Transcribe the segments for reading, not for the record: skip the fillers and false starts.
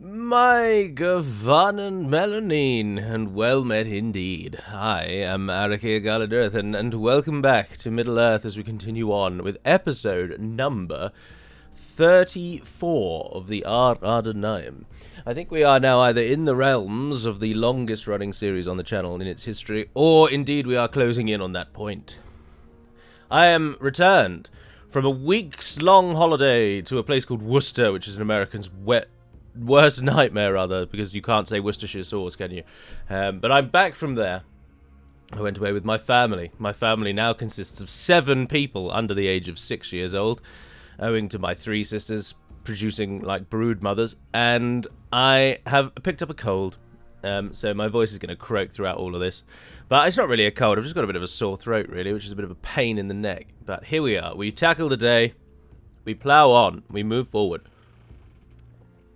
My Gavanen Melanine, and well met indeed. I am Dol and welcome back to Middle-earth as we continue on with episode number 34 of the Ar-Adûnâim. I think we are now either in the realms of the longest running series on the channel in its history, or indeed we are closing in on that point. I am returned from a weeks-long holiday to a place called Worcester, which is an American's worst nightmare, rather, because you can't say Worcestershire sauce, can you? But I'm back from there. I went away with my family. My family now consists of 7 people under the age of 6 years old, owing to my 3 sisters producing like brood mothers, and I have picked up a cold, so my voice is going to croak throughout all of this. But it's not really a cold, I've just got a bit of a sore throat, really, which is a bit of a pain in the neck. But here we are. We tackle the day, we plough on, we move forward.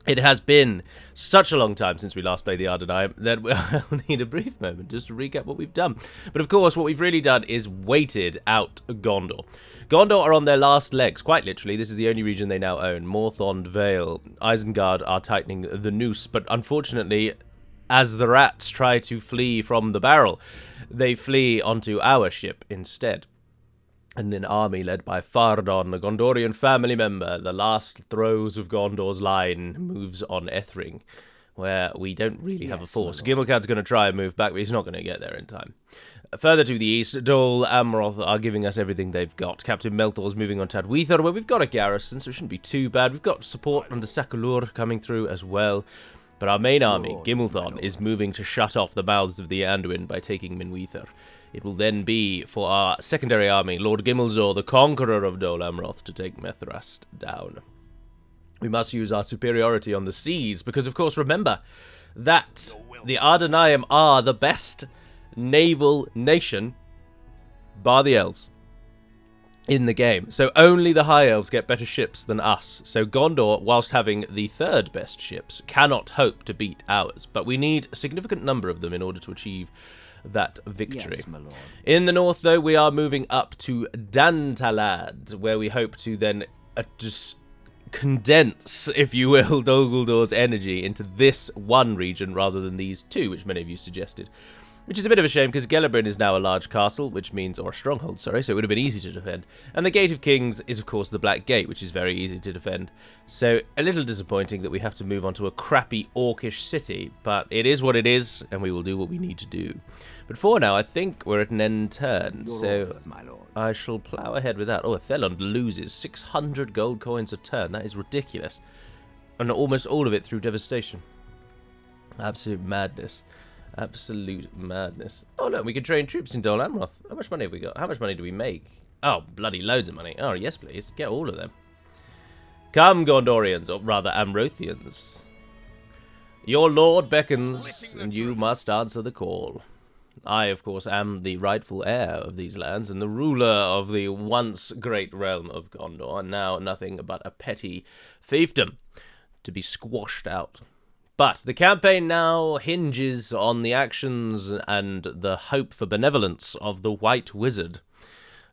It has been such a long time since we last played the Ar-Adûnâim that we'll need a brief moment just to recap what we've done. But of course, what we've really done is waited out Gondor. Gondor are on their last legs, quite literally. This is the only region they now own. Morthond Vale, Isengard are tightening the noose, but unfortunately, as the rats try to flee from the barrel, they flee onto our ship instead. And an army led by Fardon, a Gondorian family member, the last throes of Gondor's line, moves on Ethring, where we don't really have a force. Gimmelcad's going to try and move back, but he's not going to get there in time. Further to the east, Dol Amroth are giving us everything they've got. Captain Meltor's moving on Tadweether, where we've got a garrison, so it shouldn't be too bad. We've got support under Sakulur coming through as well. But our main army, Gimmelthon, is moving to shut off the mouths of the Anduin by taking Minweather. It will then be for our secondary army, Lord Gimmelzor, the conqueror of Dol Amroth, to take Methrast down. We must use our superiority on the seas, because of course remember that the Ar-Adûnâim are the best naval nation, bar the elves, in the game. So only the high elves get better ships than us. So Gondor, whilst having the 3rd best ships, cannot hope to beat ours. But we need a significant number of them in order to achieve that victory. Yes, my lord. In the north, though, we are moving up to Dantalad, where we hope to then just condense, if you will, Dol Guldur's energy into this one region rather than these 2, which many of you suggested. Which is a bit of a shame, because Gellerbrin is now a large castle, which means, or a stronghold, sorry, so it would have been easy to defend. And the Gate of Kings is, of course, the Black Gate, which is very easy to defend. So, a little disappointing that we have to move on to a crappy orcish city, but it is what it is, and we will do what we need to do. But for now, I think we're at an end turn, so my lord. I shall plough ahead with that. Oh, Thelond loses 600 gold coins a turn. That is ridiculous. And almost all of it through devastation. Absolute madness. Absolute madness. Oh, look, we can train troops in Dol Amroth. How much money have we got? How much money do we make? Oh, bloody loads of money. Oh, yes, please. Get all of them. Come, Gondorians, or rather, Amrothians. Your lord beckons, and you must answer the call. I, of course, am the rightful heir of these lands, and the ruler of the once great realm of Gondor, and now nothing but a petty fiefdom to be squashed out. But the campaign now hinges on the actions and the hope for benevolence of the White Wizard,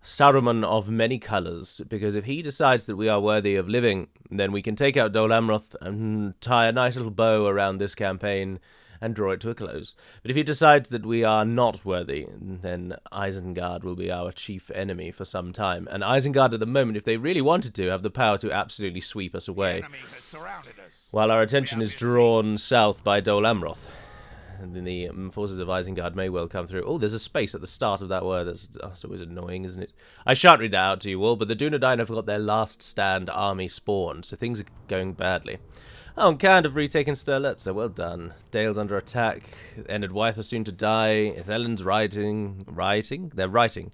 Saruman of many colours, because if he decides that we are worthy of living, then we can take out Dol Amroth and tie a nice little bow around this campaign and draw it to a close. But if he decides that we are not worthy, then Isengard will be our chief enemy for some time. And Isengard at the moment, if they really wanted to, have the power to absolutely sweep us away. The enemy has surrounded us. While our attention is drawn south by Dol Amroth. And then the forces of Isengard may well come through. Oh, there's a space at the start of that word. That's always annoying, isn't it? I shan't read that out to you all, but the Dunedain have got their last stand army spawned, so things are going badly. Oh, and Cand have retaken Stirlet, so well done. Dale's under attack. Enid Wythe are soon to die. Ithellen's writing? They're writing.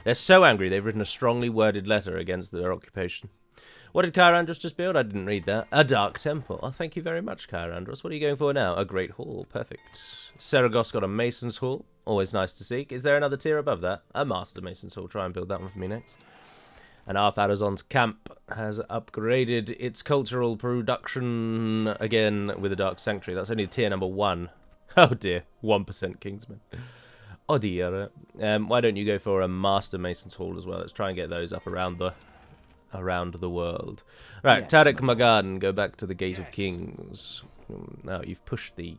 They're so angry they've written a strongly worded letter against their occupation. What did Kyrandros just build? I didn't read that. A dark temple. Oh, thank you very much, Kyrandros. What are you going for now? A great hall. Perfect. Seragos got a mason's hall. Always nice to see. Is there another tier above that? A master mason's hall. Try and build that one for me next. And Ar-Pharazôn's camp has upgraded its cultural production again with a Dark Sanctuary. That's only tier number 1. Oh dear, 1% Kingsman. Oh dear. Why don't you go for a Master Mason's Hall as well? Let's try and get those up around the world. Right, Yes, Tarek Magan, go back to the Gate of Kings. No, you've pushed the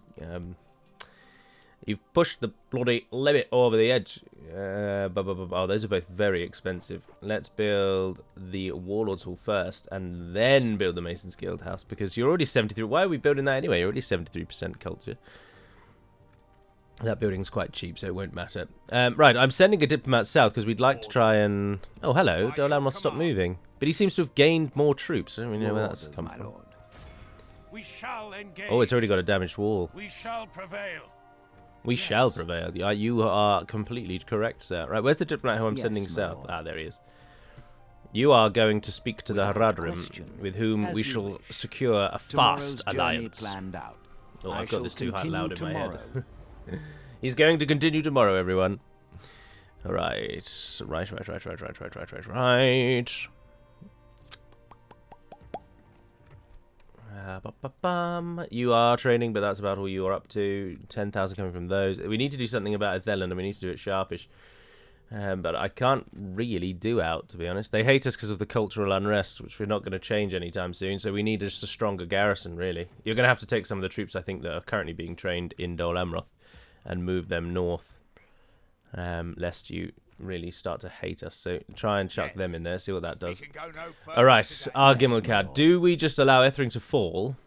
bloody limit over the edge. Oh, those are both very expensive. Let's build the Warlords Hall first, and then build the Masons Guild House, because you're already 73. Why are we building that anyway? You're already 73% culture. That building's quite cheap, so it won't matter. Right, I'm sending a diplomat south because we'd like to try and... Oh, hello. Dol Guldur stopped moving. But he seems to have gained more troops. I don't really know where that's come from. We shall engage. Oh, it's already got a damaged wall. We shall prevail. We shall prevail. You are completely correct, sir. Right, where's the diplomat who I'm sending south? Ah, there he is. You are going to speak to the Ar-Adûnâim, with whom we shall secure a fast alliance. Oh, I've got this too loud in my head. He's going to continue tomorrow, everyone. Right. You are training, but that's about all you are up to. 10,000 coming from those. We need to do something about Athelan, and we need to do it sharpish. But I can't really do out, to be honest. They hate us because of the cultural unrest, which we're not going to change anytime soon, so we need just a stronger garrison, really. You're going to have to take some of the troops, I think, that are currently being trained in Dol Amroth and move them north, lest you really start to hate us. So try and chuck them in there, see what that does. Alright, our Gimmelcad. Do we just allow Ethring to fall,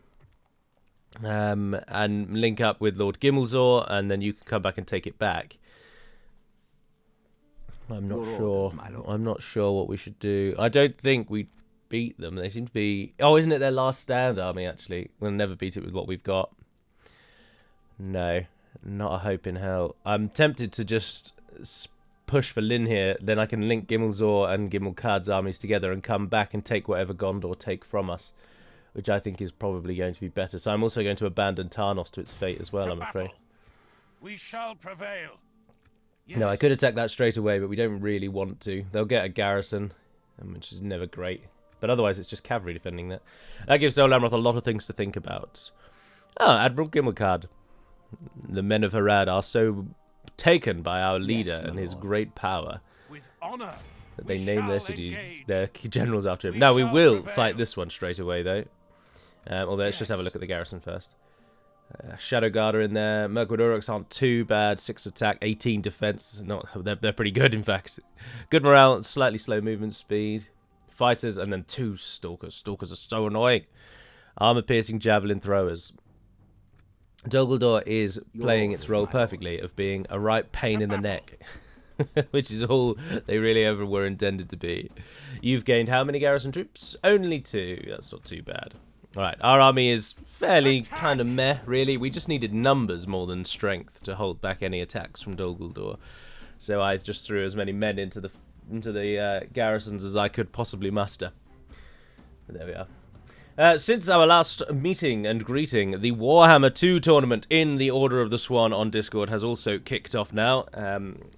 and link up with Lord Gimmelzor, and then you can come back and take it back? I'm not sure. I'm not sure what we should do. I don't think we beat them. They seem to be... Oh, isn't it their last stand army, actually? We'll never beat it with what we've got. No, not a hope in hell. I'm tempted to just push for Lynn here. Then I can link Gimmelzor and Gimmelcad's armies together and come back and take whatever Gondor take from us, which I think is probably going to be better. So I'm also going to abandon Tarnos to its fate as well, I'm afraid. We shall prevail. Yes. No, I could attack that straight away, but we don't really want to. They'll get a garrison, which is never great. But otherwise, it's just cavalry defending that. That gives Dol Amroth a lot of things to think about. Ah, Admiral Gimmelcad. The men of Harad are so taken by our leader and his great power with honor that they name their cities, their generals after him. Now, we will fight this one straight away, though. Although, let's just have a look at the garrison first. Shadow Guard are in there. Mirkwood Uruks aren't too bad. 6 attack, 18 defense. They're pretty good, in fact. Good morale, slightly slow movement speed. Fighters, and then 2 Stalkers. Stalkers are so annoying. Armor-piercing javelin throwers. Dol Guldur is playing its role perfectly of being a right pain in the neck. Which is all they really ever were intended to be. You've gained how many garrison troops? Only 2. That's not too bad. Alright, our army is fairly kind of meh, really. We just needed numbers more than strength to hold back any attacks from Dol Guldur. So I just threw as many men into the garrisons as I could possibly muster. But there we are. Since our last meeting and greeting, the Warhammer 2 tournament in the Order of the Swan on Discord has also kicked off now,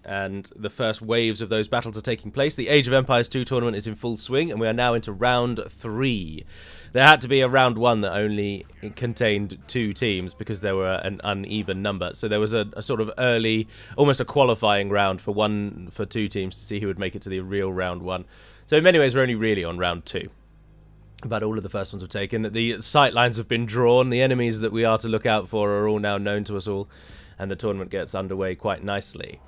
and the first waves of those battles are taking place. The Age of Empires 2 tournament is in full swing, and we are now into round 3. There had to be a round 1 that only contained 2 teams because there were an uneven number. So there was a sort of early, almost a qualifying round for 2 teams to see who would make it to the real round 1. So in many ways, we're only really on round 2. But all of the first ones were taken. The sight lines have been drawn. The enemies that we are to look out for are all now known to us all. And the tournament gets underway quite nicely.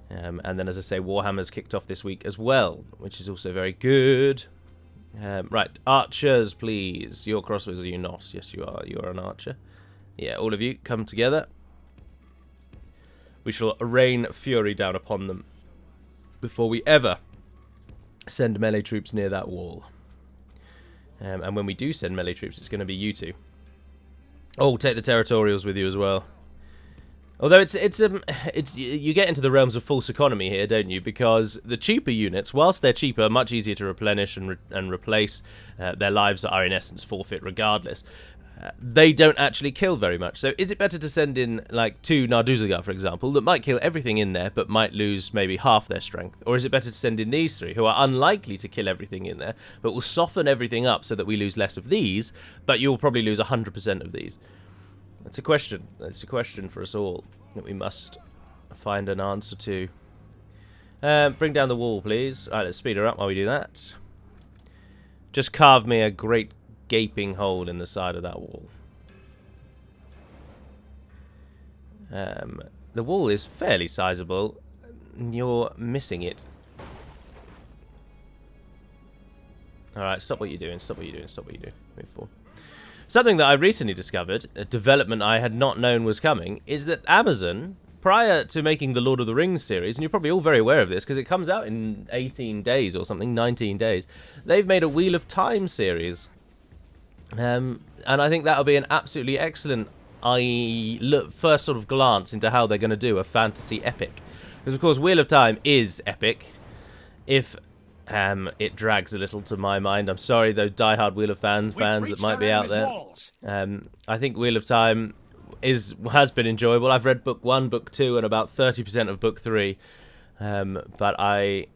And then, as I say, Warhammer's kicked off this week as well, which is also very good. Right, archers, please. You're crossbows, are you not? Yes, you are. You are an archer. Yeah, all of you, come together. We shall rain fury down upon them before we ever send melee troops near that wall. And when we do send melee troops, it's going to be you 2. Oh, take the territorials with you as well. Although it's you get into the realms of false economy here, don't you? Because the cheaper units, whilst they're cheaper, much easier to replenish and replace, their lives are in essence forfeit regardless. They don't actually kill very much. So is it better to send in like 2 Narduzagar, for example, that might kill everything in there but might lose maybe half their strength? Or is it better to send in these 3 who are unlikely to kill everything in there but will soften everything up so that we lose less of these, but you'll probably lose 100% of these? That's a question. That's a question for us all that we must find an answer to. Bring down the wall, please. Alright, let's speed her up while we do that. Just carve me a great gaping hole in the side of that wall. The wall is fairly sizable. You're missing it. Alright, stop what you're doing, stop what you're doing, stop what you're doing. Move forward. Something that I recently discovered, a development I had not known was coming, is that Amazon, prior to making the Lord of the Rings series, and you're probably all very aware of this because it comes out in 18 days or something, 19 days, they've made a Wheel of Time series. And I think that'll be an absolutely excellent first sort of glance into how they're going to do a fantasy epic. Because, of course, Wheel of Time is epic. If it drags a little to my mind. I'm sorry, those diehard Wheel of fans that might be out there. I think Wheel of Time has been enjoyable. I've read book 1, book 2, and about 30% of book 3. But I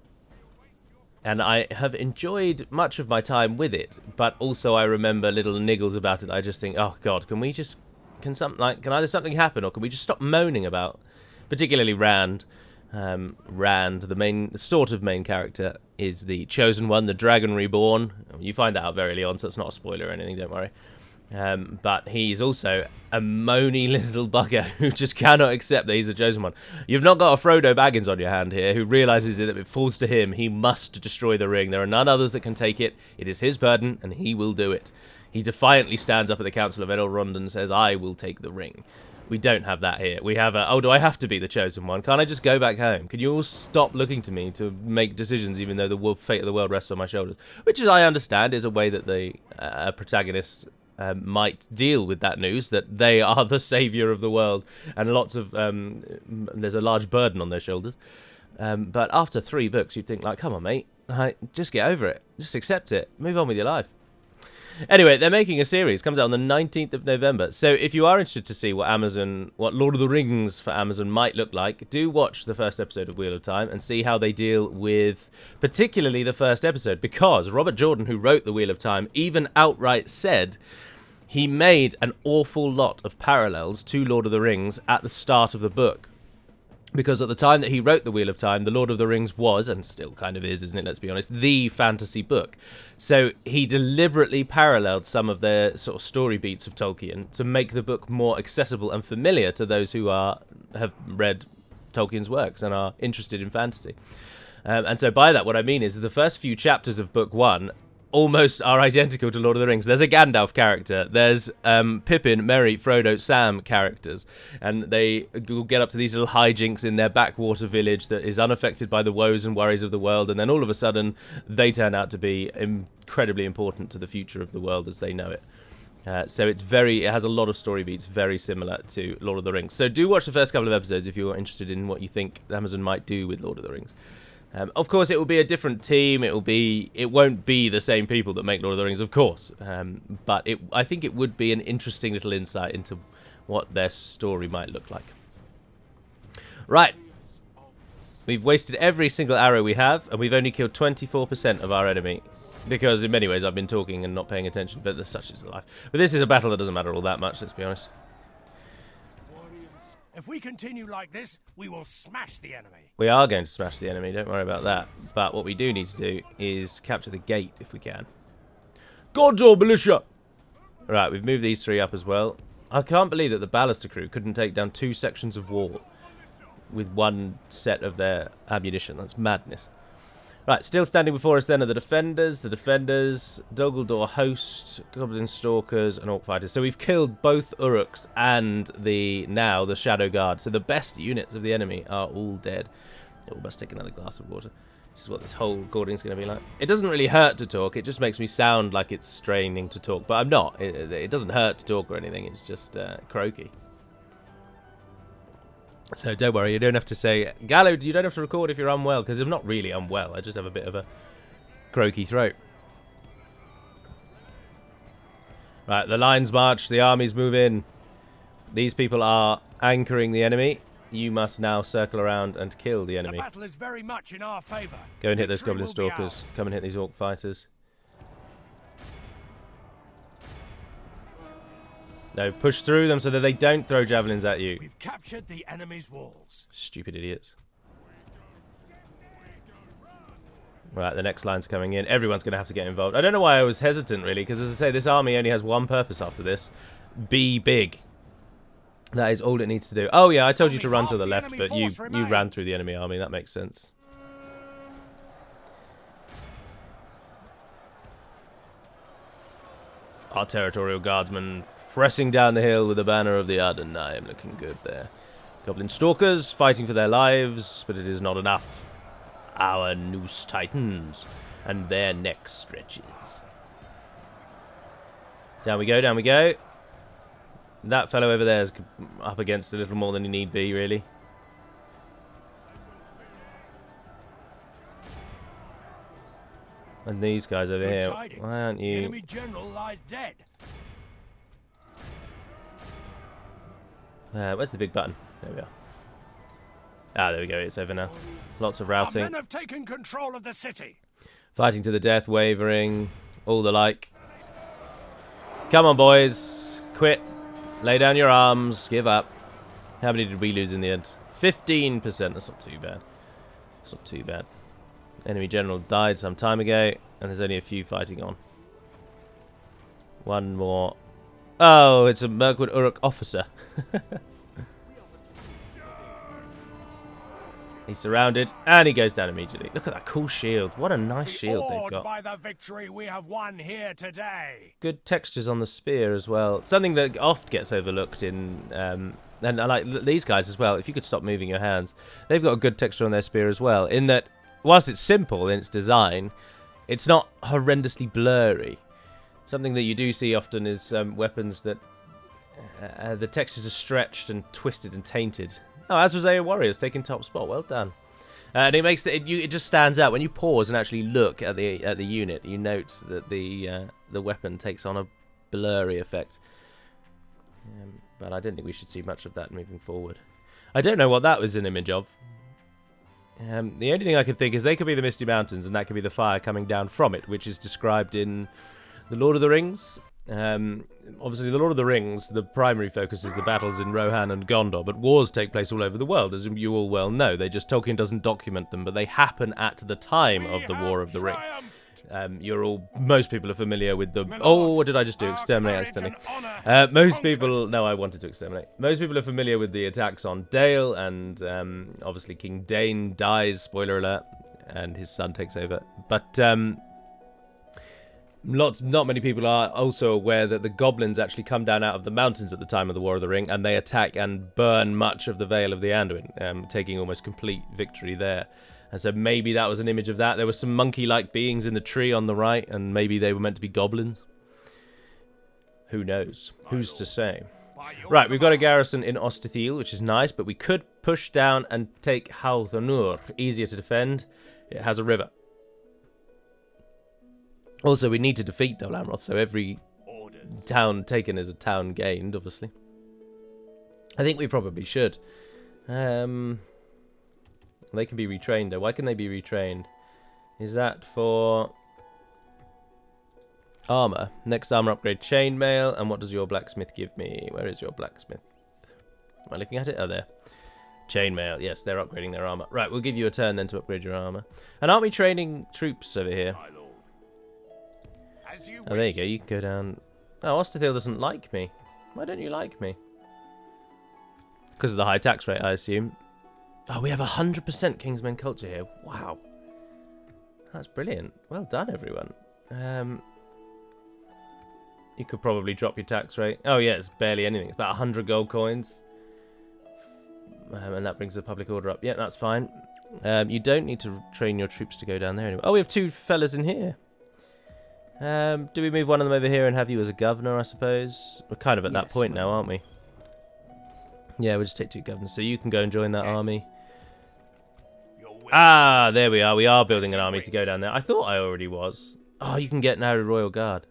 have enjoyed much of my time with it. But also I remember little niggles about it. I just think, oh God, can either something happen or can we just stop moaning about, particularly Rand. Rand, the main character, is the Chosen One, the Dragon Reborn. You find that out very early on, so it's not a spoiler or anything, don't worry. But he's also a moany little bugger who just cannot accept that he's a Chosen One. You've not got a Frodo Baggins on your hand here, who realises that if it falls to him, he must destroy the ring. There are none others that can take it. It is his burden, and he will do it. He defiantly stands up at the Council of Elrond and says, I will take the ring. We don't have that here. We have oh, do I have to be the Chosen One? Can't I just go back home? Can you all stop looking to me to make decisions even though the fate of the world rests on my shoulders? Which, as I understand, is a way that the protagonist might deal with that news, that they are the saviour of the world, and there's a large burden on their shoulders. But after 3 books, you'd think, like, come on, mate, just get over it. Just accept it. Move on with your life. Anyway, they're making a series. Comes out on the 19th of November. So if you are interested to see what Lord of the Rings for Amazon might look like, do watch the first episode of Wheel of Time and see how they deal with particularly the first episode. Because Robert Jordan, who wrote the Wheel of Time, even outright said he made an awful lot of parallels to Lord of the Rings at the start of the book. Because at the time that he wrote The Wheel of Time, The Lord of the Rings was, and still kind of is, isn't it, let's be honest, the fantasy book. So he deliberately paralleled some of the sort of story beats of Tolkien to make the book more accessible and familiar to those who have read Tolkien's works and are interested in fantasy. And so by that, what I mean is the first few chapters of book 1 almost are identical to Lord of the Rings. There's a Gandalf character. There's Pippin, Merry, Frodo, Sam characters. And they will get up to these little hijinks in their backwater village that is unaffected by the woes and worries of the world. And then all of a sudden, they turn out to be incredibly important to the future of the world as they know it. So it has a lot of story beats very similar to Lord of the Rings. So do watch the first couple of episodes if you're interested in what you think Amazon might do with Lord of the Rings. Of course, it will be a different team. It won't be the same people that make Lord of the Rings, of course. But I think it would be an interesting little insight into what their story might look like. Right. We've wasted every single arrow we have, and we've only killed 24% of our enemy. Because in many ways I've been talking and not paying attention, but such is life. But this is a battle that doesn't matter all that much, let's be honest. If we continue like this, we will smash the enemy. We are going to smash the enemy, don't worry about that. But what we do need to do is capture the gate if we can. Gondor militia! Right, we've moved these 3 up as well. I can't believe that the Ballister crew couldn't take down 2 sections of wall with 1 set of their ammunition. That's madness. Right, still standing before us then are the defenders, Dol Guldur host, goblin stalkers, and orc fighters. So we've killed both Uruks and the Shadow Guard. So the best units of the enemy are all dead. Oh, we must take another glass of water. This is what this whole recording is going to be like. It doesn't really hurt to talk. It just makes me sound like it's straining to talk. But I'm not. It doesn't hurt to talk or anything. It's just croaky. So don't worry, you don't have to say, Gallo, you don't have to record if you're unwell, because I'm not really unwell, I just have a bit of a croaky throat. Right, the lines march, the armies move in. These people are anchoring the enemy. You must now circle around and kill the enemy. The battle is very much in our favour. Go and hit those goblin stalkers. Come and hit these orc fighters. No, push through them so that they don't throw javelins at you. We've captured the enemy's walls. Stupid idiots. Right, the next line's coming in. Everyone's going to have to get involved. I don't know why I was hesitant, really, because, as I say, this army only has one purpose after this. Be big. That is all it needs to do. Oh yeah, I told you to Only run to half the the left, enemy but you force ran remains. through the enemy army. That makes sense. Our territorial guardsmen pressing down the hill with the banner of the Ar-Adûnâim, looking good there. Goblin stalkers fighting for their lives, but it is not enough. Our noose tightens, and their neck stretches. Down we go, down we go. That fellow over there is up against a little more than he need be, really. And these guys over Good here, tidings. why aren't The you... enemy general lies dead. Where's the big button? There we are. Ah, there we go, it's over now. Lots of Our routing. men have taken control of the city. Fighting to the death, wavering, all the like. Come on, boys. Quit. Lay down your arms. Give up. How many did we lose in the end? 15%. That's not too bad. That's not too bad. Enemy general died some time ago, and there's only a few fighting on. One more. Oh, it's a Mirkwood Uruk officer. He's surrounded, and he goes down immediately. Look at that cool shield. What a nice shield they've Awed got. by the victory we have won here today. Good textures on the spear as well. Something that oft gets overlooked in... and I like these guys as well. If you could stop moving your hands. They've got a good texture on their spear as well. In that, whilst it's simple in its design, it's not horrendously blurry. Something that you do see often is weapons that the textures are stretched and twisted and tainted. Oh, as was AO Warriors taking top spot. Well done. And it makes it just stands out when you pause and actually look at the unit. You note that the weapon takes on a blurry effect. But I don't think we should see much of that moving forward. I don't know what that was an image of. The only thing I can think is they could be the Misty Mountains, and that could be the fire coming down from it, which is described in The Lord of the Rings. Obviously, The Lord of the Rings, the primary focus is the battles in Rohan and Gondor, but wars take place all over the world, as you all well know. Tolkien doesn't document them, but they happen at the time of the War of the Ring. Most people are familiar with the... Oh, what did I just do? Exterminate accidentally. Most people... No, I wanted to exterminate. Most people are familiar with the attacks on Dale, and obviously King Dane dies, spoiler alert, and his son takes over. But not many people are also aware that the goblins actually come down out of the mountains at the time of the War of the Ring, and they attack and burn much of the Vale of the Anduin, taking almost complete victory there. And so maybe that was an image of that. There were some monkey-like beings in the tree on the right, and maybe they were meant to be goblins. Who knows? Who's to say? Right, we've got a garrison in Ostithil, which is nice, but we could push down and take Hawthanur. Easier to defend. It has a river. Also, we need to defeat Dol Amroth, so every town taken is a town gained, obviously. I think we probably should. They can be retrained, though. Why can they be retrained? Is that for armor? Next armor upgrade, chainmail. And what does your blacksmith give me? Where is your blacksmith? Am I looking at it? Oh, there. Chainmail. Yes, they're upgrading their armor. Right, we'll give you a turn then to upgrade your armor. And aren't we training troops over here? Oh, there you go. You can go down. Oh, Ostithil doesn't like me. Why don't you like me? Because of the high tax rate, I assume. Oh, we have 100% Kingsmen culture here. Wow. That's brilliant. Well done, everyone. You could probably drop your tax rate. Oh, yeah, it's barely anything. It's about 100 gold coins. And that brings the public order up. Yeah, that's fine. You don't need to train your troops to go down there anymore. Oh, we have two fellas in here. Do we move one of them over here and have you as a governor, I suppose? We're kind of at that point now, aren't we? Yeah, we'll just take two governors. So you can go and join that army. Ah, there we are. We are building an army to go down there. I thought I already was. Oh, you can get now the Royal Guard.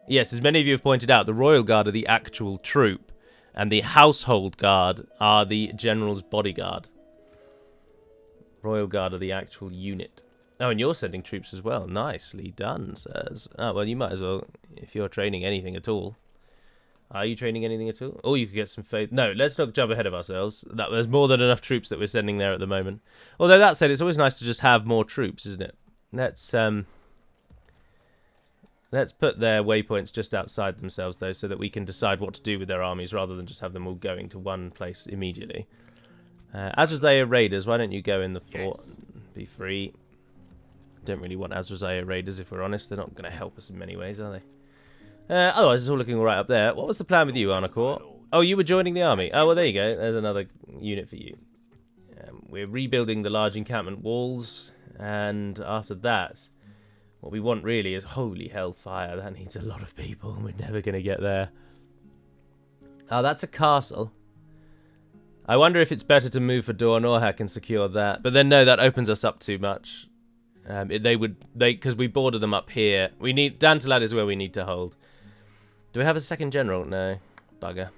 Yes, as many of you have pointed out, the Royal Guard are the actual troop, and the Household Guard are the General's bodyguard. Royal Guard are the actual unit. Oh, and you're sending troops as well. Nicely done, sirs. Oh, well, you might as well, if you're training anything at all. Are you training anything at all? Oh, you could get some faith. No, let's not jump ahead of ourselves. There's more than enough troops that we're sending there at the moment. Although that said, it's always nice to just have more troops, isn't it? Let's Let's put their waypoints just outside themselves, though, so that we can decide what to do with their armies rather than just have them all going to one place immediately. Azrazeya Raiders, why don't you go in the fort? Be free. Don't really want Azrazeya Raiders, if we're honest. They're not going to help us in many ways, are they? Otherwise, it's all looking all right up there. What was the plan with you, Arnacore? Oh, you were joining the army. Oh, well, there you go. There's another unit for you. We're rebuilding the large encampment walls, and after that, what we want really is holy hellfire. That needs a lot of people. We're never going to get there. Oh, that's a castle. I wonder if it's better to move for Dor Norhak and secure that. But then, no, that opens us up too much. Because we border them up here. We need Dantalad is where we need to hold. Do we have a second general? No, bugger.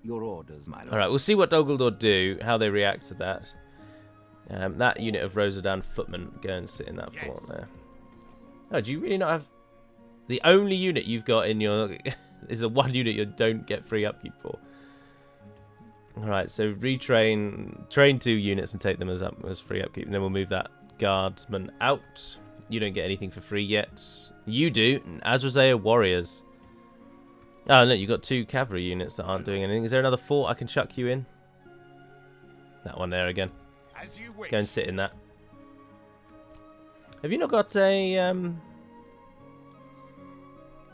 Your orders, my lord. All right, we'll see what Dol Guldur do, how they react to that. That unit of Rosadan footmen go and sit in that fort there. Oh, do you really not have... The only unit you've got in your... is the one unit you don't get free upkeep for. Alright, so retrain... Train 2 units and take them as free upkeep. And then we'll move that guardsman out. You don't get anything for free yet. You do. Azrazeya Warriors. Oh, no, you've got 2 cavalry units that aren't doing anything. Is there another fort I can chuck you in? That one there again. As you wish. Go and sit in that. Have you not got a...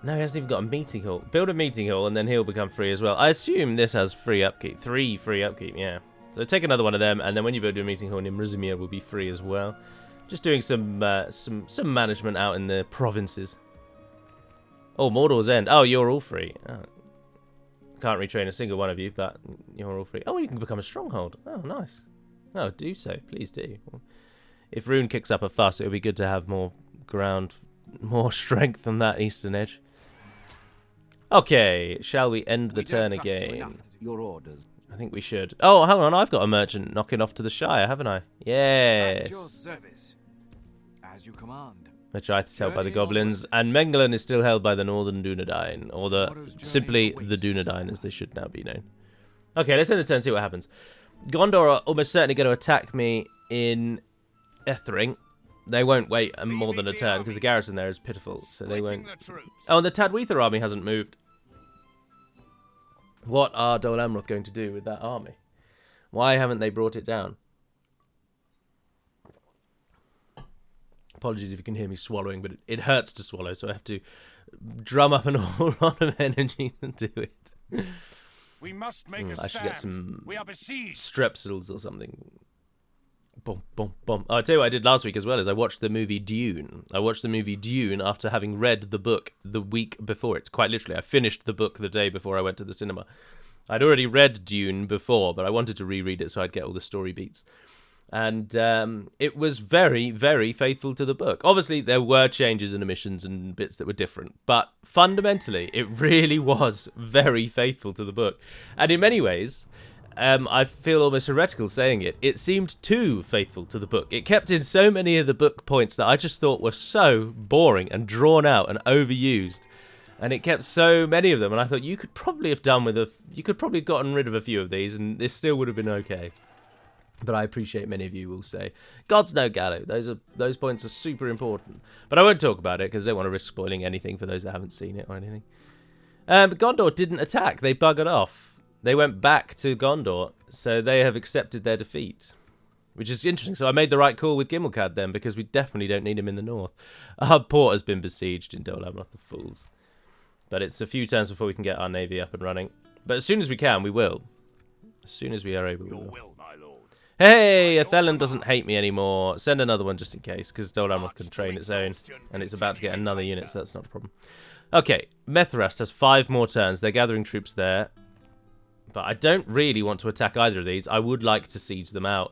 No, he hasn't even got a meeting hall. Build a meeting hall and then he'll become free as well. I assume this has free upkeep. 3 free upkeep, yeah. So take another one of them, and then when you build your meeting hall, Nimrizimir will be free as well. Just doing some management out in the provinces. Oh, Mordor's End. Oh, you're all free. Oh. Can't retrain a single one of you, but you're all free. Oh, you can become a stronghold. Oh, nice. Oh, do so. Please do. If Rune kicks up a fuss, it would be good to have more ground, more strength on that eastern edge. Okay, shall we end the turn again? Your orders. I think we should. Oh, hang on, I've got a merchant knocking off to the Shire, haven't I? Yes. At your service. As you command. Metriath is held by the goblins, and Mengelon is still held by the Northern Dunedain, or simply the Dunedain, as they should now be known. Okay, let's end the turn and see what happens. Gondor are almost certainly going to attack me in Ethring. They won't wait more than a turn, because the garrison there is pitiful, so they won't... Oh, and the Tadweetha army hasn't moved. What are Dol Amroth going to do with that army? Why haven't they brought it down? Apologies if you can hear me swallowing, but it hurts to swallow, so I have to drum up an awful lot of energy to do it. We must make a I should get some We are besieged. strepsils or something. Boom, boom, boom. Oh, I'll tell you what I did last week as well, is I watched the movie Dune. I watched the movie Dune after having read the book the week before it. Quite literally, I finished the book the day before I went to the cinema. I'd already read Dune before, but I wanted to reread it so I'd get all the story beats. And it was very, very faithful to the book. Obviously, there were changes and omissions and bits that were different, but fundamentally, it really was very faithful to the book. And in many ways, I feel almost heretical saying it. It seemed too faithful to the book. It kept in so many of the book points that I just thought were so boring and drawn out and overused. And it kept so many of them, and I thought you could probably have done with you could probably have gotten rid of a few of these, and this still would have been okay. But I appreciate many of you will say, God's no Gallo. Those points are super important. But I won't talk about it because I don't want to risk spoiling anything for those that haven't seen it or anything. But Gondor didn't attack. They buggered off. They went back to Gondor, so they have accepted their defeat. Which is interesting. So I made the right call with Gimmelcad then, because we definitely don't need him in the north. Our port has been besieged in Dol Amroth, the fools. But it's a few turns before we can get our navy up and running. But as soon as we can, we will. As soon as we are able, we will. Hey, Othellan doesn't hate me anymore. Send another one just in case, because Dol Amroth can train its own, and it's about to get another unit, so that's not a problem. Okay, Methrast has 5 more turns. They're gathering troops there. But I don't really want to attack either of these. I would like to siege them out.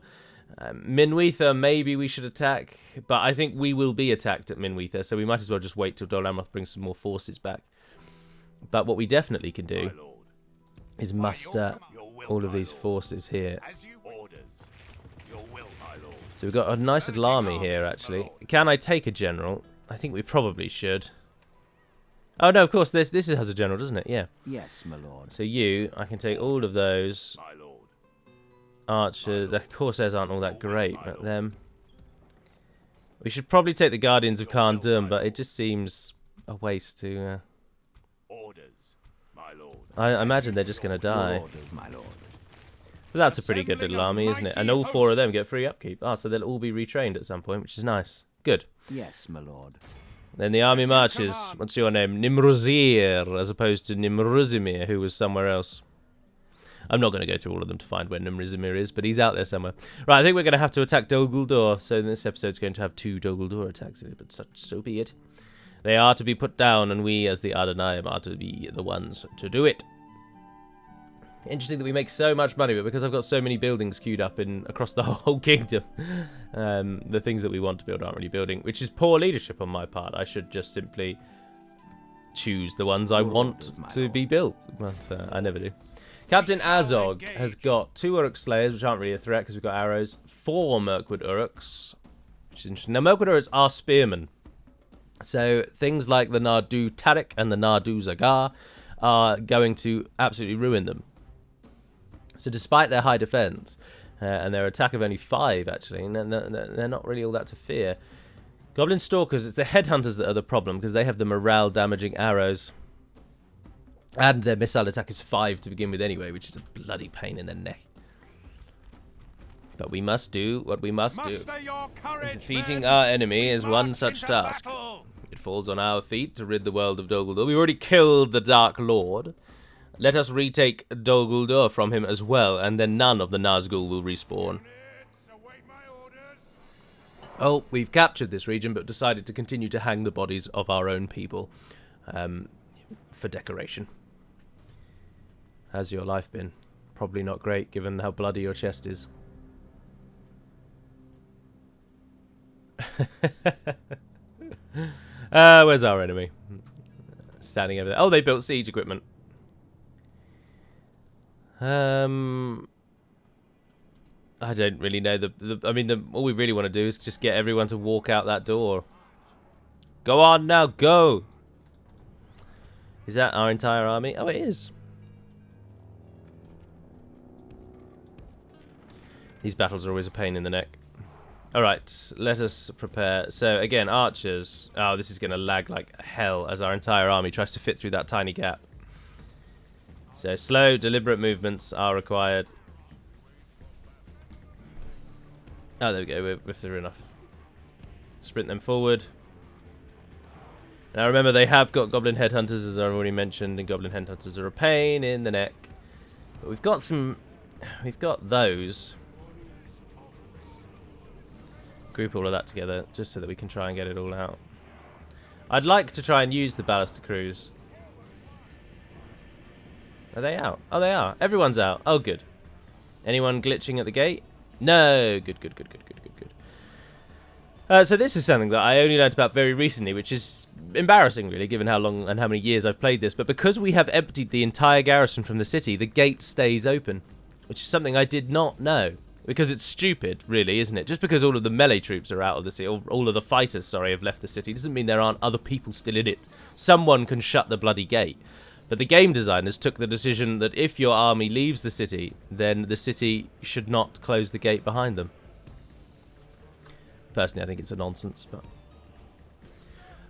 Minweather, maybe we should attack, but I think we will be attacked at Minweather, so we might as well just wait till Dol Amroth brings some more forces back. But what we definitely can do is muster all of these forces here. So we've got a nice little army here, actually. Can I take a general? I think we probably should. Oh, no, of course, this has a general, doesn't it? Yeah. Yes, my lord. So I can take all of those. Archer, the Corsairs aren't all that great, but them. We should probably take the Guardians of Khan Dum, but it just seems a waste to... Orders, my lord. I imagine they're just going to die. Your orders, my lord. But that's a pretty good little army, isn't it? And all 4 of them get free upkeep. Ah, so they'll all be retrained at some point, which is nice. Good. Yes, my lord. Then the army marches. What's your name? Nimruzir, as opposed to Nimruzimir, who was somewhere else. I'm not going to go through all of them to find where Nimruzimir is, but he's out there somewhere. Right, I think we're going to have to attack Dol Guldur, so this episode's going to have 2 Dol Guldur attacks in it, but so be it. They are to be put down, and we, as the Ar-Adûnâim, are to be the ones to do it. Interesting that we make so much money, but because I've got so many buildings queued up across the whole kingdom, the things that we want to build aren't really building, which is poor leadership on my part. I should just simply choose the ones I want to be built, but I never do. Captain Azog has got 2 Uruk Slayers, which aren't really a threat because we've got arrows, 4 Mirkwood Uruks, which is interesting. Now, Mirkwood Uruks are spearmen, so things like the Nardu Tariq and the Nardu Zagar are going to absolutely ruin them. So despite their high defense, and their attack of only 5, actually, and they're not really all that to fear. Goblin Stalkers, it's the Headhunters that are the problem, because they have the morale-damaging arrows. And their missile attack is 5 to begin with anyway, which is a bloody pain in the neck. But we must do what we must do. Defeating our enemy is one such task. It falls on our feet to rid the world of Dol Guldur. We've already killed the Dark Lord. Let us retake Dol Guldur from him as well, and then none of the Nazgul will respawn. Oh, we've captured this region, but decided to continue to hang the bodies of our own people for decoration. How's your life been? Probably not great, given how bloody your chest is. Where's our enemy? Standing over there. Oh, they built siege equipment. I don't really know. I mean, all we really want to do is just get everyone to walk out that door. Go on now, go! Is that our entire army? Oh, it is. These battles are always a pain in the neck. Alright, let us prepare. So, again, archers. Oh, this is going to lag like hell as our entire army tries to fit through that tiny gap. So, slow, deliberate movements are required. Oh, there we go, if they're enough. Sprint them forward. Now remember, they have got Goblin Headhunters, as I already mentioned, and Goblin Headhunters are a pain in the neck. But we've got those. Group all of that together, just so that we can try and get it all out. I'd like to try and use the Ballista Crews. Are they out? Oh, they are. Everyone's out. Oh, good. Anyone glitching at the gate? No. Good. So this is something that I only learned about very recently, which is embarrassing, really, given how long and how many years I've played this. But because we have emptied the entire garrison from the city, the gate stays open, which is something I did not know. Because it's stupid, really, isn't it? Just because all of the melee troops are out of the city, all of the fighters, sorry, have left the city, doesn't mean there aren't other people still in it. Someone can shut the bloody gate. But the game designers took the decision that if your army leaves the city, then the city should not close the gate behind them. Personally, I think it's a nonsense, but...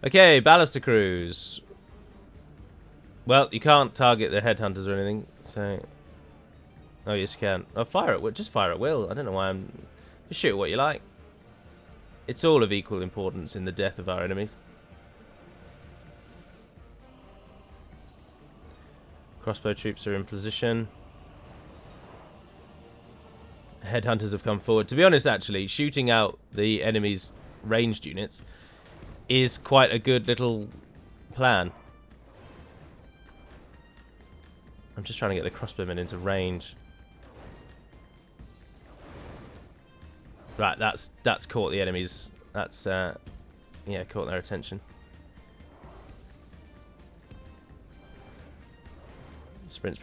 Okay, Ballista Crews. Well, you can't target the Headhunters or anything, so... Oh, yes, you can. Oh, fire at will. Just fire at will. I don't know why I'm... Just shoot what you like. It's all of equal importance in the death of our enemies. Crossbow troops are in position. Headhunters have come forward. To be honest, actually, shooting out the enemy's ranged units is quite a good little plan. I'm just trying to get the crossbowmen into range. Right, that's caught the enemies. That's yeah, caught their attention. Sprint.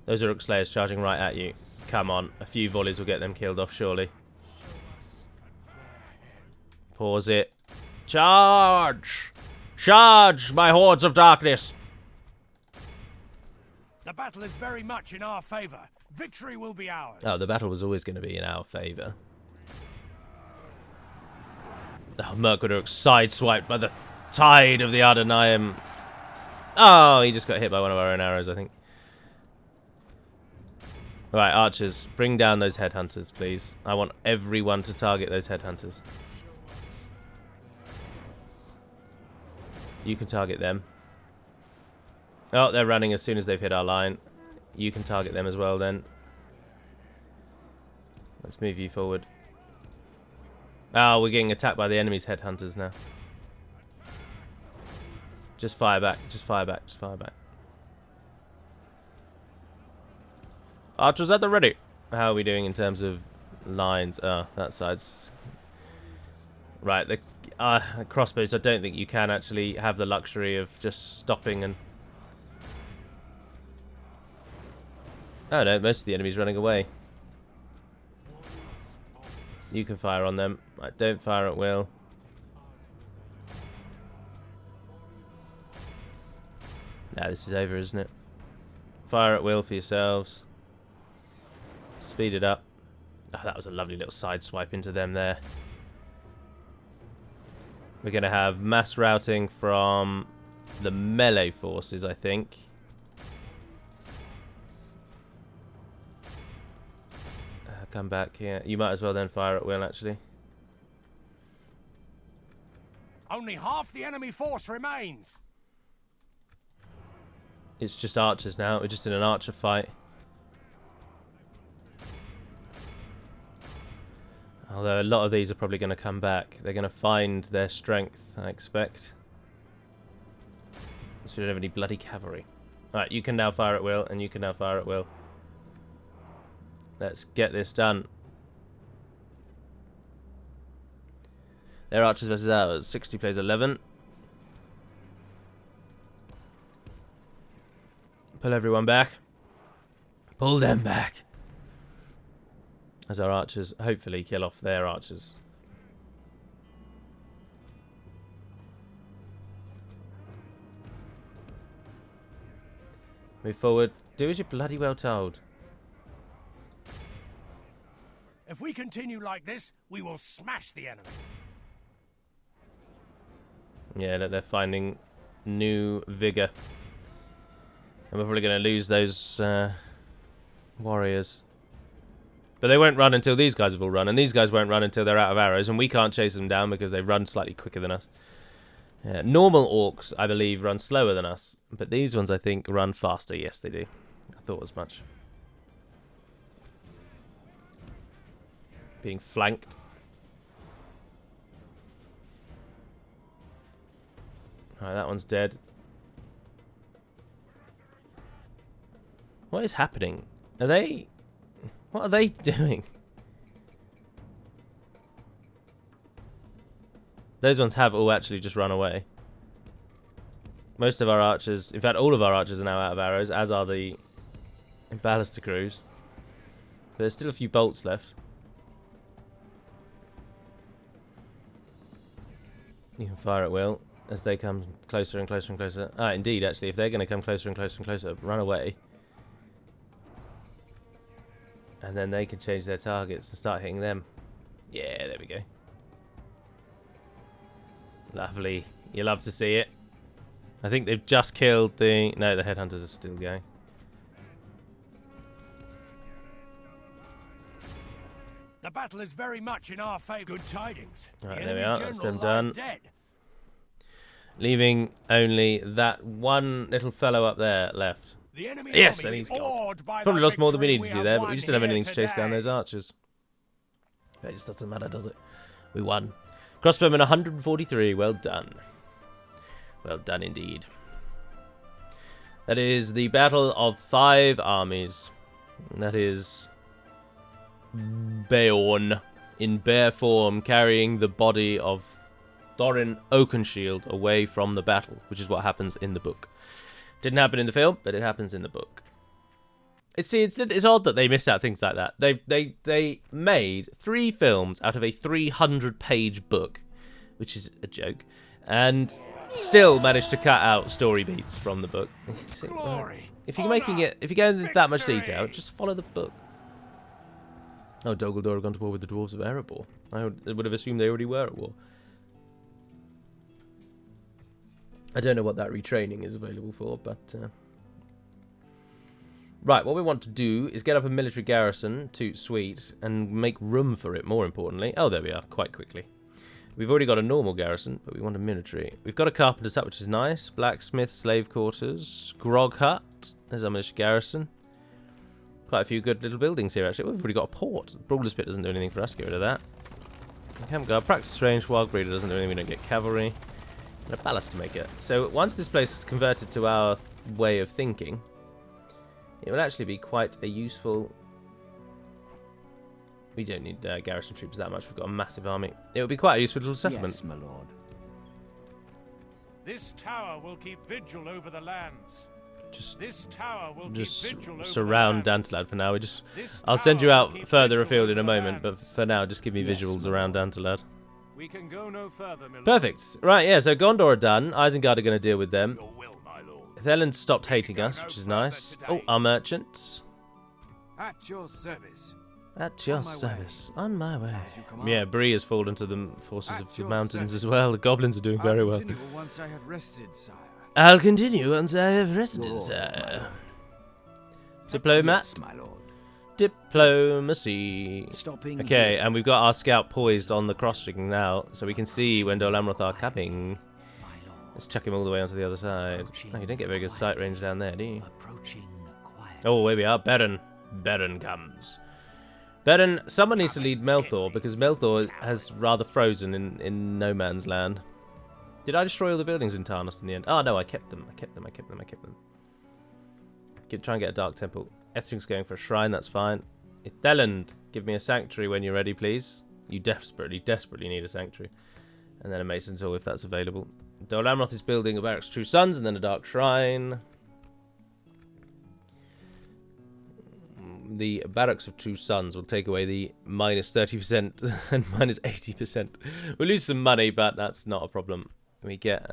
Those are Uruk Slayers charging right at you. Come on, a few volleys will get them killed off, surely. Pause it. Charge! Charge, my hordes of darkness! The battle is very much in our favour. Victory will be ours. Oh, the battle was always going to be in our favour. Oh, Mirkwood sideswiped by the tide of the Ar-Adûnâim. Oh, he just got hit by one of our own arrows, I think. Right, archers, bring down those headhunters, please. I want everyone to target those headhunters. You can target them. Oh, they're running as soon as they've hit our line. You can target them as well, then. Let's move you forward. Oh, we're getting attacked by the enemy's headhunters now. Just fire back, just fire back, just fire back. Archers at the ready. How are we doing in terms of lines? Oh, that side's... Right, the crossbows, I don't think you can actually have the luxury of just stopping and... Oh no, most of the enemy's running away. You can fire on them. Right, don't fire at will. Nah, this is over, isn't it? Fire at will for yourselves. Speed it up. Oh, that was a lovely little side swipe into them there. We're going to have mass routing from the melee forces, I think. Come back here. You might as well then fire at will, actually. Only half the enemy force remains. It's just archers now. We're just in an archer fight. Although a lot of these are probably going to come back. They're going to find their strength, I expect. So we don't have any bloody cavalry. Alright, you can now fire at will, and you can now fire at will. Let's get this done. Their archers versus ours. 60 plays 11. Pull everyone back. Pull them back. As our archers hopefully kill off their archers. Move forward. Do as you're bloody well told. If we continue like this, we will smash the enemy. Yeah, they're finding new vigor. And we're probably going to lose those warriors. But they won't run until these guys have all run. And these guys won't run until they're out of arrows. And we can't chase them down because they run slightly quicker than us. Normal orcs, I believe, run slower than us. But these ones, I think, run faster. Yes, they do. I thought as much. Being flanked. Alright, that one's dead. What is happening? Are they... What are they doing? Those ones have all actually just run away. Most of our archers... In fact, all of our archers are now out of arrows, as are the ballista crews. But there's still a few bolts left. You can fire at will as they come closer and closer and closer. Ah, indeed, actually, if they're going to come closer and closer and closer, run away. And then they can change their targets and start hitting them. Yeah, there we go. Lovely. You love to see it. I think they've just killed the... No, the headhunters are still going. The battle is very much in our favour. Good tidings. Right, The there we enemy are. That's general them lies done. dead. Leaving only that one little fellow up there left. The enemy Yes, army and he's is gone. awed by Probably the lost more than we victory needed to do have there, but won we just didn't have here anything to chase down today. those archers. It just doesn't matter, does it? We won. Crossbowmen 143. Well done. Well done indeed. That is the battle of 5 armies. That is Beorn in bear form carrying the body of Thorin Oakenshield away from the battle, which is what happens in the book. Didn't happen in the film, but it happens in the book. It's odd that they miss out things like that. They made 3 films out of a 300-page book, which is a joke, and still managed to cut out story beats from the book. Glory. If you're going into that much detail, just follow the book. Oh, Dol Guldur have gone to war with the dwarves of Erebor. I would have assumed they already were at war. I don't know what that retraining is available for, but... Right, what we want to do is get up a military garrison, toot sweet, and make room for it, more importantly. Oh, there we are, quite quickly. We've already got a normal garrison, but we want a military. We've got a carpenter's hut, which is nice. Blacksmith, slave quarters, grog hut. There's our military garrison. Quite a few good little buildings here, actually. We've already got a port. Brawler's Pit doesn't do anything for us. Get rid of that. We haven't got a practice range. Wild Breeder doesn't do anything. We don't get cavalry. And a palace to make it. So once this place is converted to our way of thinking, it will actually be quite a useful... We don't need garrison troops that much. We've got a massive army. It would be quite a useful little settlement. Yes, my lord. This tower will keep vigil over the lands. Just Vigil surround over the lands. Dantalad for now. This I'll send you tower will out keep further vigil afield in a over the moment, but lands. for now, just give me Yes, visuals my around lord. Dantalad. We can go no further, my lord. Perfect. Right, yeah, so Gondor are done. Isengard are going to deal with them. Your will, my lord. Thelen stopped hating us, which is nice. Oh, our merchants. At your service. At your On my way. service. On my way. As you command. Yeah, Bree has fallen to the forces At of the your mountains as service. well. The goblins are doing very I'll well. continue once I have rested, sire. I'll continue once I have rested, Your sir. Diplomat. Yes, my lord. Diplomacy. Stopping Okay, here, and we've got our scout poised on the cross-rigging now, so we can see when Dol Amroth are coming. my lord. Let's chuck him all the way onto the other side. Approaching Oh, you don't get very good sight range down there, do you? Approaching quiet. Oh, here we are. Beren. Beren comes. Beren, someone needs to lead Melthor, because Melthor has rather frozen in no man's land. Did I destroy all the buildings in Tarnus in the end? Oh, no, I kept them. I kept them. Try and get a Dark Temple. Ethering's going for a shrine, that's fine. Itheland, give me a sanctuary when you're ready, please. You desperately need a sanctuary. And then a Mason's Hall if that's available. Dol Amroth is building a Barracks of True Sons and then a Dark Shrine. The Barracks of True Sons will take away the minus 30% and minus 80%. We'll lose some money, but that's not a problem. We get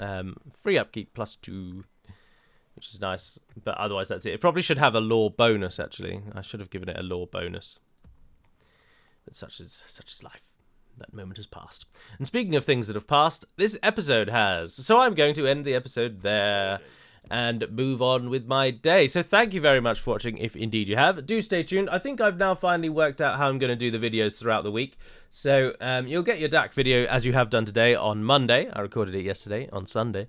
free upkeep +2, which is nice. But otherwise, that's it. It probably should have a lore bonus, actually. I should have given it a lore bonus. But such is life. That moment has passed. And speaking of things that have passed, this episode has. So I'm going to end the episode there and move on with my day. So thank you very much for watching, if indeed you have. Do stay tuned. I think I've now finally worked out how I'm going to do the videos throughout the week. So you'll get your DaC video, as you have done today, on Monday. I recorded it yesterday, on Sunday.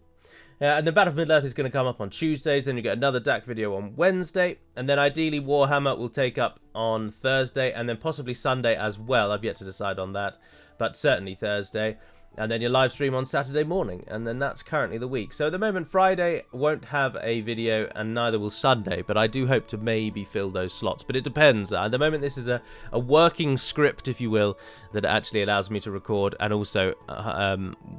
And the Battle of Middle-earth is going to come up on Tuesdays. Then you get another DaC video on Wednesday. And then ideally Warhammer will take up on Thursday. And then possibly Sunday as well. I've yet to decide on that. But certainly Thursday. And then your live stream on Saturday morning. And then that's currently the week. So at the moment, Friday won't have a video, and neither will Sunday. But I do hope to maybe fill those slots. But it depends. At the moment, this is a working script, if you will, that actually allows me to record and also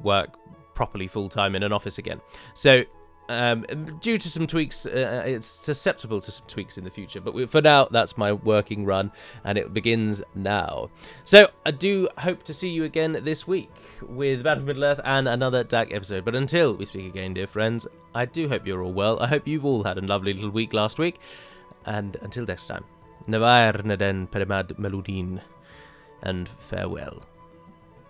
work properly full-time in an office again. So due to some tweaks, it's susceptible to some tweaks in the future, but for now that's my working run and it begins now. So I do hope to see you again this week with Battle of Middle-earth and another DaC episode. But until we speak again, dear friends, I do hope you're all well. I hope you've all had a lovely little week last week, and until next time, Navar Naden Perimad Meludin, and farewell.